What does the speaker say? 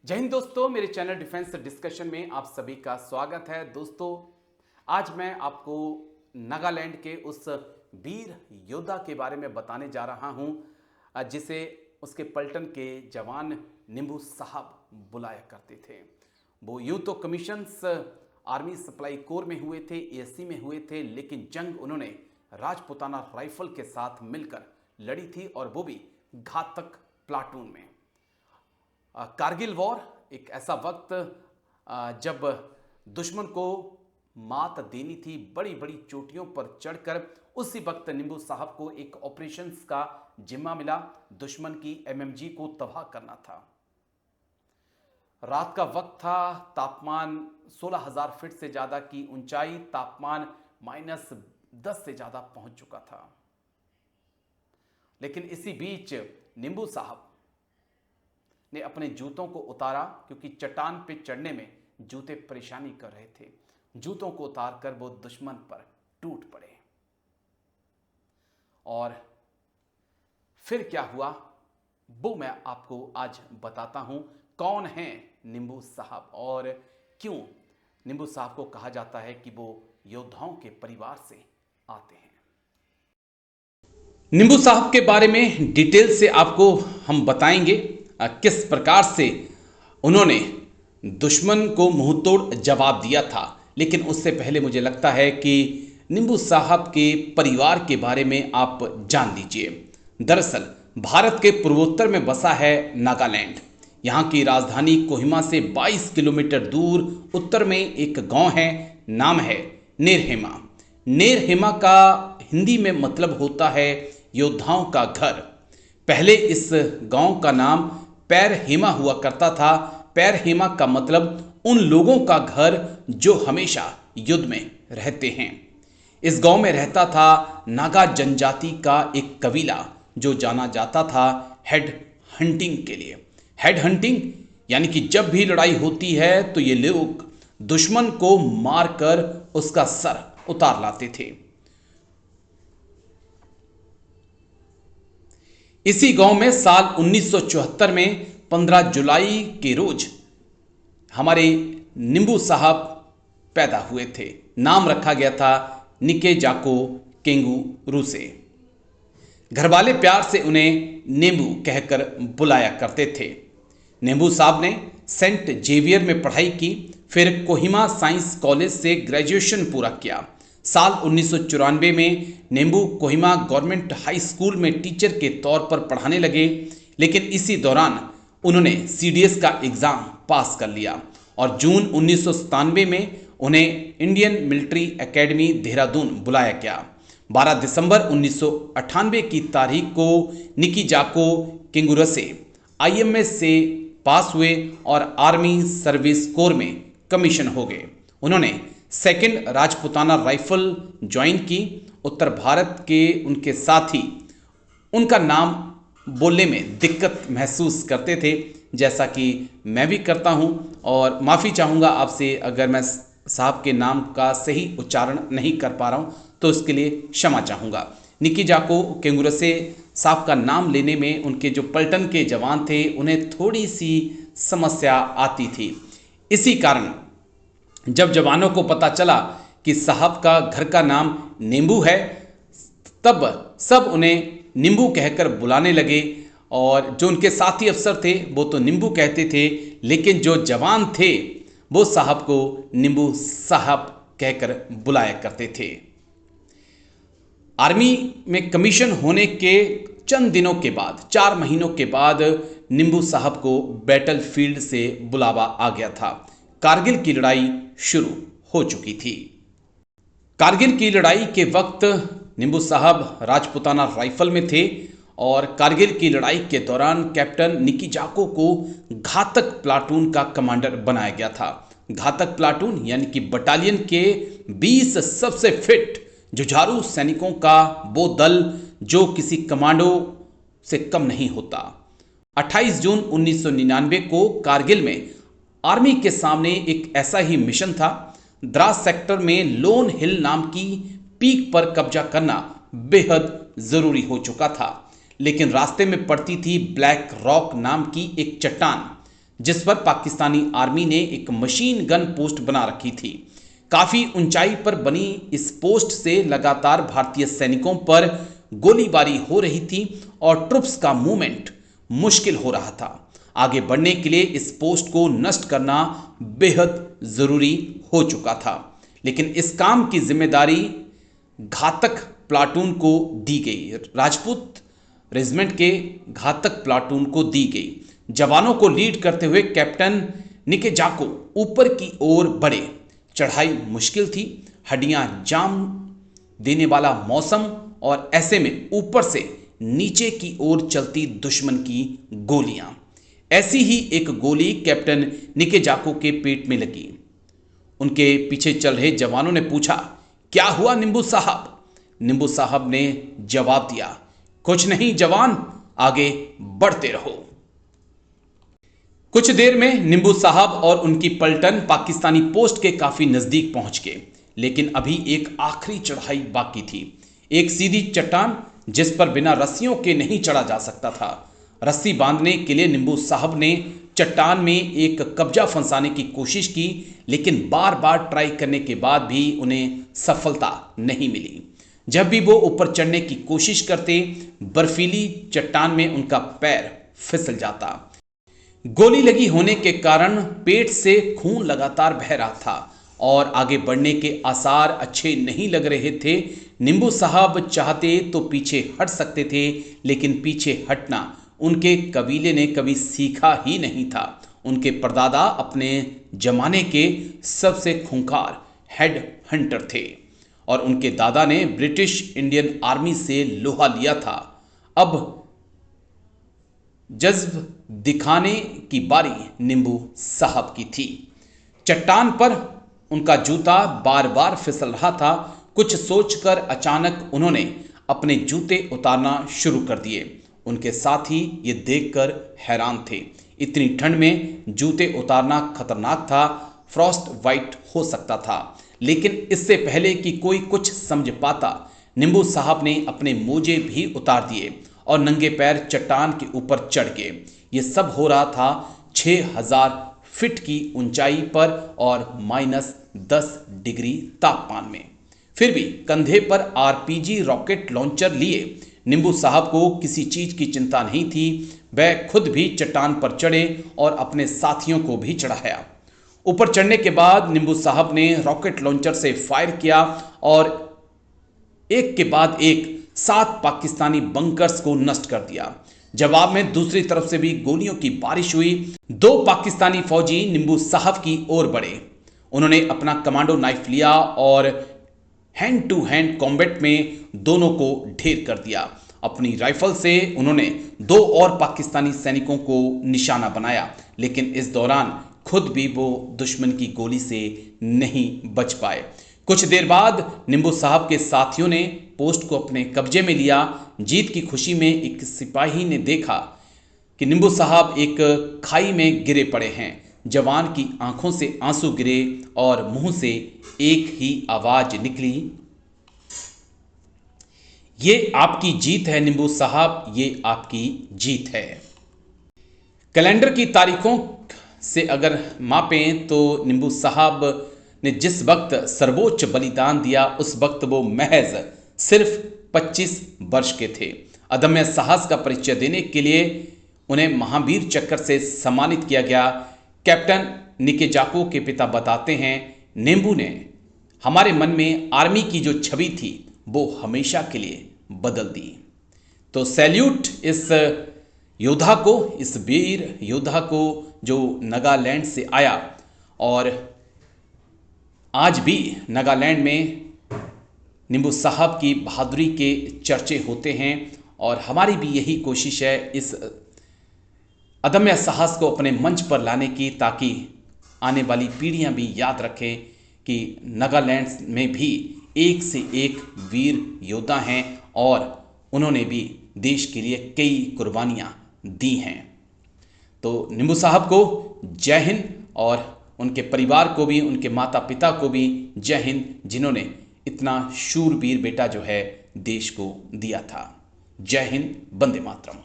जय हिंद दोस्तों, मेरे चैनल डिफेंस डिस्कशन में आप सभी का स्वागत है। दोस्तों, आज मैं आपको नागालैंड के उस वीर योद्धा के बारे में बताने जा रहा हूं जिसे उसके पलटन के जवान निंबू साहब बुलाया करते थे। वो यूं तो कमीशंस आर्मी सप्लाई कोर में हुए थे, एएससी में हुए थे, लेकिन जंग उन्होंने राजपुताना राइफल के साथ मिलकर लड़ी थी और वो भी घातक प्लाटून में। कारगिल वॉर एक ऐसा वक्त जब दुश्मन को मात देनी थी, बड़ी बड़ी चोटियों पर चढ़कर। उसी वक्त निंबू साहब को एक ऑपरेशंस का जिम्मा मिला, दुश्मन की एमएमजी को तबाह करना था। रात का वक्त था, तापमान 16,000 फीट से ज्यादा की ऊंचाई, तापमान -10 से ज्यादा पहुंच चुका था। लेकिन इसी बीच निंबू साहब ने अपने जूतों को उतारा, क्योंकि चट्टान पे चढ़ने में जूते परेशानी कर रहे थे। जूतों को उतारकर वो दुश्मन पर टूट पड़े। और फिर क्या हुआ वो मैं आपको आज बताता हूं। कौन है निंबू साहब और क्यों निंबू साहब को कहा जाता है कि वो योद्धाओं के परिवार से आते हैं। निंबू साहब के बारे में डिटेल से आपको हम बताएंगे किस प्रकार से उन्होंने दुश्मन को मुंहतोड़ जवाब दिया था। लेकिन उससे पहले मुझे लगता है कि निंबू साहब के परिवार के बारे में आप जान लीजिए। दरअसल भारत के पूर्वोत्तर में बसा है नागालैंड। यहाँ की राजधानी कोहिमा से 22 किलोमीटर दूर उत्तर में एक गांव है, नाम है नेरहेमा। नेरहेमा का हिंदी में मतलब होता है योद्धाओं का घर। पहले इस गांव का नाम पैर हेमा हुआ करता था। पैर हेमा का मतलब उन लोगों का घर जो हमेशा युद्ध में रहते हैं। इस गांव में रहता था नागा जनजाति का एक कबीला जो जाना जाता था हेड हंटिंग के लिए। हेड हंटिंग यानी कि जब भी लड़ाई होती है तो ये लोग दुश्मन को मारकर उसका सर उतार लाते थे। इसी गांव में साल 1974 में 15 जुलाई के रोज हमारे निंबू साहब पैदा हुए थे। नाम रखा गया था निके जाको केंगुरु से। घरवाले प्यार से उन्हें नींबू कहकर बुलाया करते थे। निंबू साहब ने सेंट जेवियर में पढ़ाई की, फिर कोहिमा साइंस कॉलेज से ग्रेजुएशन पूरा किया। साल 1994 में निंबू कोहिमा गवर्नमेंट हाई स्कूल में टीचर के तौर पर पढ़ाने लगे। लेकिन इसी दौरान उन्होंने सीडीएस का एग्जाम पास कर लिया और जून 1997 में उन्हें इंडियन मिलिट्री एकेडमी देहरादून बुलाया गया। 12 दिसंबर 1998 की तारीख को निकी जाको केंगुरु से आईएमएस से पास हुए और आर्मी सर्विस कोर में कमीशन हो गए। उन्होंने सेकंड राजपुताना राइफल ज्वाइन की। उत्तर भारत के उनके साथी उनका नाम बोलने में दिक्कत महसूस करते थे, जैसा कि मैं भी करता हूं। और माफ़ी चाहूँगा आपसे अगर मैं साहब के नाम का सही उच्चारण नहीं कर पा रहा हूं, तो उसके लिए क्षमा चाहूँगा। निकी जाको केंगुरु से साहब का नाम लेने में उनके जो पलटन के जवान थे उन्हें थोड़ी सी समस्या आती थी। इसी कारण जब जवानों को पता चला कि साहब का घर का नाम नींबू है, तब सब उन्हें नींबू कहकर बुलाने लगे। और जो उनके साथी अफसर थे वो तो नींबू कहते थे, लेकिन जो जवान थे वो साहब को नींबू साहब कहकर बुलाया करते थे। आर्मी में कमीशन होने के चंद दिनों के बाद, 4 महीनों के बाद, निंबू साहब को बैटल फील्ड से बुलावा आ गया था। कारगिल की लड़ाई शुरू हो चुकी थी। कारगिल की लड़ाई के वक्त निंबू साहब राजपुताना राइफल में थे और कारगिल की लड़ाई के दौरान कैप्टन निकी जाको को घातक प्लाटून का कमांडर बनाया गया था। घातक प्लाटून यानी कि बटालियन के 20 सबसे फिट जुझारू सैनिकों का वो दल जो किसी कमांडो से कम नहीं होता। 28 जून 1999 को कारगिल में आर्मी के सामने एक ऐसा ही मिशन था। द्रास सेक्टर में लोन हिल नाम की पीक पर कब्जा करना बेहद जरूरी हो चुका था। लेकिन रास्ते में पड़ती थी ब्लैक रॉक नाम की एक चट्टान, जिस पर पाकिस्तानी आर्मी ने एक मशीन गन पोस्ट बना रखी थी। काफी ऊंचाई पर बनी इस पोस्ट से लगातार भारतीय सैनिकों पर गोलीबारी हो रही थी और ट्रुप्स का मूवमेंट मुश्किल हो रहा था। आगे बढ़ने के लिए इस पोस्ट को नष्ट करना बेहद जरूरी हो चुका था, लेकिन इस काम की जिम्मेदारी घातक प्लाटून को दी गई। राजपूत रेजिमेंट के घातक प्लाटून को दी गई। जवानों को लीड करते हुए कैप्टन निकेजाको ऊपर की ओर बढ़े। चढ़ाई मुश्किल थी, हड्डियां जाम देने वाला मौसम, और ऐसे में ऊपर से नीचे की ओर चलती दुश्मन की गोलियां। ऐसी ही एक गोली कैप्टन निकेजाको के पेट में लगी। उनके पीछे चल रहे जवानों ने पूछा, क्या हुआ निंबू साहब? निंबू साहब ने जवाब दिया, कुछ नहीं जवान, आगे बढ़ते रहो। कुछ देर में निंबू साहब और उनकी पलटन पाकिस्तानी पोस्ट के काफी नजदीक पहुंच गए, लेकिन अभी एक आखिरी चढ़ाई बाकी थी। एक सीधी चट्टान जिस पर बिना रस्सियों के नहीं चढ़ा जा सकता था। रस्सी बांधने के लिए निंबू साहब ने चट्टान में एक कब्जा फंसाने की कोशिश की, लेकिन बार बार ट्राई करने के बाद भी उन्हें सफलता नहीं मिली। जब भी वो ऊपर चढ़ने की कोशिश करते, बर्फीली चट्टान में उनका पैर फिसल जाता। गोली लगी होने के कारण पेट से खून लगातार बह रहा था और आगे बढ़ने के आसार अच्छे नहीं लग रहे थे। निंबू साहब चाहते तो पीछे हट सकते थे, लेकिन पीछे हटना उनके कबीले ने कभी सीखा ही नहीं था। उनके परदादा अपने जमाने के सबसे खूंखार हेड हंटर थे और उनके दादा ने ब्रिटिश इंडियन आर्मी से लोहा लिया था। अब जज्ब दिखाने की बारी निंबू साहब की थी। चट्टान पर उनका जूता बार बार फिसल रहा था। कुछ सोचकर अचानक उन्होंने अपने जूते उतारना शुरू कर दिए। उनके साथी ये देखकर हैरान थे। इतनी ठंड में जूते उतारना खतरनाक था, फ्रॉस्ट वाइट हो सकता था। लेकिन इससे पहले कि कोई कुछ समझ पाता, निंबू साहब ने अपने मोजे भी उतार दिए और नंगे पैर चट्टान के ऊपर चढ़ गए। ये सब हो रहा था 6000 फीट की ऊंचाई पर और -10 डिग्री तापमान में। फिर भी कंधे पर आरपीजी रॉकेट लॉन्चर लिए निंबू साहब को किसी चीज की चिंता नहीं थी। वह खुद भी चट्टान पर चढ़े और अपने साथियों को भी चढ़ाया। ऊपर चढ़ने के बाद निंबू साहब ने रॉकेट लॉन्चर से फायर किया और एक के बाद एक 7 पाकिस्तानी बंकर्स को नष्ट कर दिया। जवाब में दूसरी तरफ से भी गोलियों की बारिश हुई। 2 पाकिस्तानी फौजी निंबू साहब की ओर बढ़े। उन्होंने अपना कमांडो नाइफ लिया और हैंड टू हैंड कॉम्बैट में दोनों को ढेर कर दिया। अपनी राइफल से उन्होंने 2 और पाकिस्तानी सैनिकों को निशाना बनाया, लेकिन इस दौरान खुद भी वो दुश्मन की गोली से नहीं बच पाए। कुछ देर बाद निंबू साहब के साथियों ने पोस्ट को अपने कब्जे में लिया। जीत की खुशी में एक सिपाही ने देखा कि निंबू साहब एक खाई में गिरे पड़े हैं। जवान की आंखों से आंसू गिरे और मुंह से एक ही आवाज निकली, ये आपकी जीत है निंबू साहब, ये आपकी जीत है। कैलेंडर की तारीखों से अगर मापें तो निंबू साहब ने जिस वक्त सर्वोच्च बलिदान दिया, उस वक्त वो महज सिर्फ 25 वर्ष के थे। अदम्य साहस का परिचय देने के लिए उन्हें महावीर चक्र से सम्मानित किया गया। कैप्टन निकेजाको के पिता बताते हैं, निंबू ने हमारे मन में आर्मी की जो छवि थी वो हमेशा के लिए बदल दी। तो सैल्यूट इस योद्धा को, इस वीर योद्धा को जो नागालैंड से आया और आज भी नागालैंड में निंबू साहब की बहादुरी के चर्चे होते हैं। और हमारी भी यही कोशिश है इस अदम्य साहस को अपने मंच पर लाने की, ताकि आने वाली पीढ़ियां भी याद रखें कि नागालैंड में भी एक से एक वीर योद्धा हैं और उन्होंने भी देश के लिए कई कुर्बानियां दी हैं। तो निंबू साहब को जय हिंद और उनके परिवार को भी, उनके माता पिता को भी जय हिंद, जिन्होंने इतना शूरवीर बेटा जो है देश को दिया था। जय हिंद, वंदे मातरम।